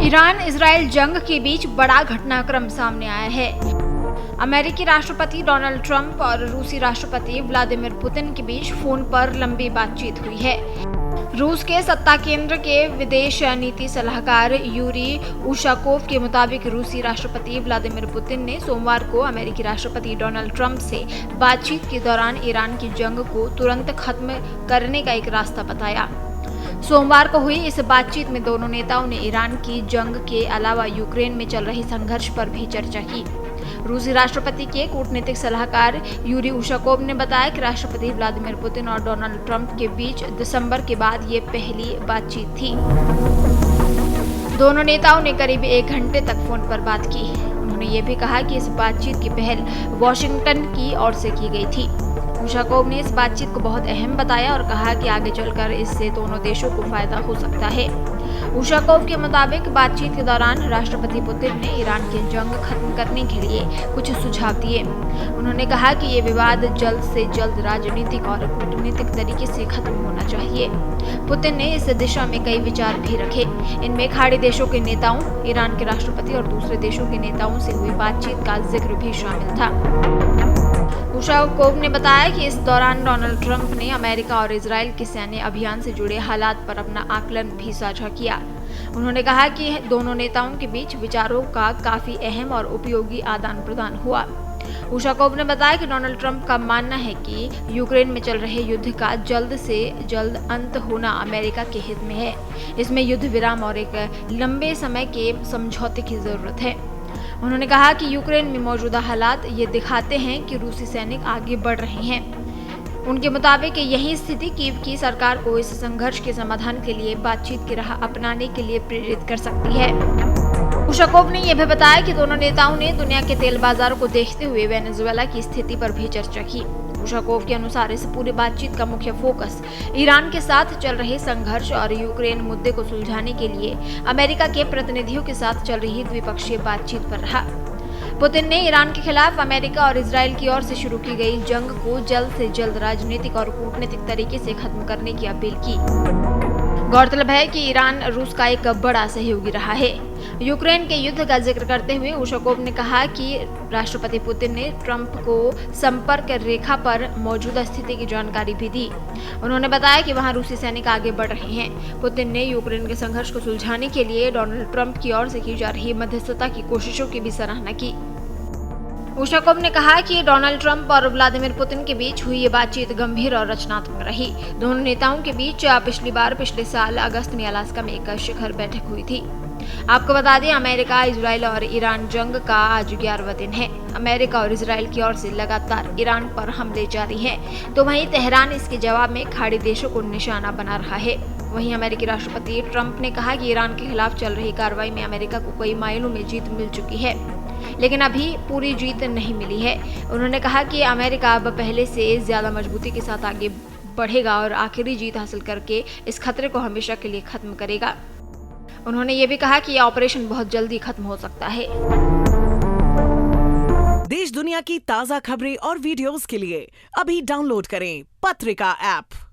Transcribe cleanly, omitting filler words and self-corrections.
Iran Israel जंग के बीच बड़ा घटनाक्रम सामने आया है। अमेरिकी राष्ट्रपति डोनाल्ड ट्रंप और रूसी राष्ट्रपति व्लादिमीर पुतिन के बीच फोन पर लंबी बातचीत हुई है। रूस के सत्ता केंद्र के विदेश नीति सलाहकार यूरी उशाकोव के मुताबिक रूसी राष्ट्रपति व्लादिमीर पुतिन ने सोमवार को अमेरिकी राष्ट्रपति डोनाल्ड ट्रंप से बातचीत के दौरान ईरान की जंग को तुरंत खत्म करने का एक रास्ता बताया। सोमवार को हुई इस बातचीत में दोनों नेताओं ने ईरान की जंग के अलावा यूक्रेन में चल रही संघर्ष पर भी चर्चा की। रूसी राष्ट्रपति के कूटनीतिक सलाहकार यूरी उशाकोव ने बताया कि राष्ट्रपति व्लादिमीर पुतिन और डोनाल्ड ट्रंप के बीच दिसंबर के बाद ये पहली बातचीत थी। दोनों नेताओं ने करीब 1 घंटे तक फोन पर बात की। उन्होंने ये भी कहा कि इस बातचीत की पहल वॉशिंगटन की ओर से की गई थी। उशाकोव ने इस बातचीत को बहुत अहम बताया और कहा कि आगे चलकर इससे दोनों देशों को फायदा हो सकता है। उशाकोव के मुताबिक बातचीत के दौरान राष्ट्रपति पुतिन ने ईरान की जंग खत्म करने के लिए कुछ सुझाव दिए। उन्होंने कहा कि ये विवाद जल्द से जल्द राजनीतिक और कूटनीतिक तरीके से खत्म होना चाहिए। पुतिन ने इस दिशा में कई विचार भी रखे। इनमें खाड़ी देशों के नेताओं, ईरान के राष्ट्रपति और दूसरे देशों के नेताओं से हुई बातचीत का जिक्र भी शामिल था। उशाकोव ने बताया कि इस दौरान डोनाल्ड ट्रंप ने अमेरिका और इजराइल के सैन्य अभियान से जुड़े हालात पर अपना आकलन भी साझा किया। उन्होंने कहा कि दोनों नेताओं के बीच विचारों का काफी अहम और उपयोगी आदान प्रदान हुआ। उशाकोव ने बताया कि डोनाल्ड ट्रंप का मानना है कि यूक्रेन में चल रहे युद्ध का जल्द से जल्द अंत होना अमेरिका के हित में है। इसमें युद्ध विराम और एक लंबे समय के समझौते की जरूरत है। उन्होंने कहा कि यूक्रेन में मौजूदा हालात ये दिखाते हैं कि रूसी सैनिक आगे बढ़ रहे हैं। उनके मुताबिक यही स्थिति कीव की सरकार को इस संघर्ष के समाधान के लिए बातचीत की राह अपनाने के लिए प्रेरित कर सकती है। उशाकोव ने यह भी बताया कि दोनों नेताओं ने दुनिया के तेल बाजारों को देखते हुए वेनेजुएला की स्थिति पर भी चर्चा की। उशाकोव के अनुसार इस पूरी बातचीत का मुख्य फोकस ईरान के साथ चल रहे संघर्ष और यूक्रेन मुद्दे को सुलझाने के लिए अमेरिका के प्रतिनिधियों के साथ चल रही द्विपक्षीय बातचीत पर रहा। पुतिन ने ईरान के खिलाफ अमेरिका और इजराइल की ओर से शुरू की गई जंग को जल्द से जल्द राजनीतिक और कूटनीतिक तरीके से खत्म करने की अपील की। गौरतलब है कि ईरान रूस का एक बड़ा सहयोगी रहा है। यूक्रेन के युद्ध का जिक्र करते हुए उशाकोव ने कहा कि राष्ट्रपति पुतिन ने ट्रंप को संपर्क रेखा पर मौजूदा स्थिति की जानकारी भी दी। उन्होंने बताया कि वहां रूसी सैनिक आगे बढ़ रहे हैं। पुतिन ने यूक्रेन के संघर्ष को सुलझाने के लिए डोनाल्ड ट्रंप की ओर से की जा रही मध्यस्थता की कोशिशों की भी सराहना की। उशाकोव ने कहा कि डोनाल्ड ट्रंप और व्लादिमीर पुतिन के बीच हुई ये बातचीत गंभीर और रचनात्मक रही। दोनों नेताओं के बीच पिछली बार पिछले साल अगस्त में अलास्का में एक शिखर बैठक हुई थी। आपको बता दें, अमेरिका, इजराइल और ईरान जंग का आज 11वां दिन है। अमेरिका और इजराइल की ओर से लगातार ईरान पर हमले जारी हैं, तो वहीं तेहरान इसके जवाब में खाड़ी देशों को निशाना बना रहा है। वहीं अमेरिकी राष्ट्रपति ट्रंप ने कहा कि ईरान के खिलाफ चल रही कार्रवाई में अमेरिका को कई मायनों में जीत मिल चुकी है, लेकिन अभी पूरी जीत नहीं मिली है। उन्होंने कहा कि अमेरिका अब पहले से ज्यादा मजबूती के साथ आगे बढ़ेगा और आखिरी जीत हासिल करके इस खतरे को हमेशा के लिए खत्म करेगा। उन्होंने ये भी कहा कि यह ऑपरेशन बहुत जल्दी खत्म हो सकता है। देश दुनिया की ताज़ा खबरें और वीडियोस के लिए अभी डाउनलोड करें पत्रिका ऐप।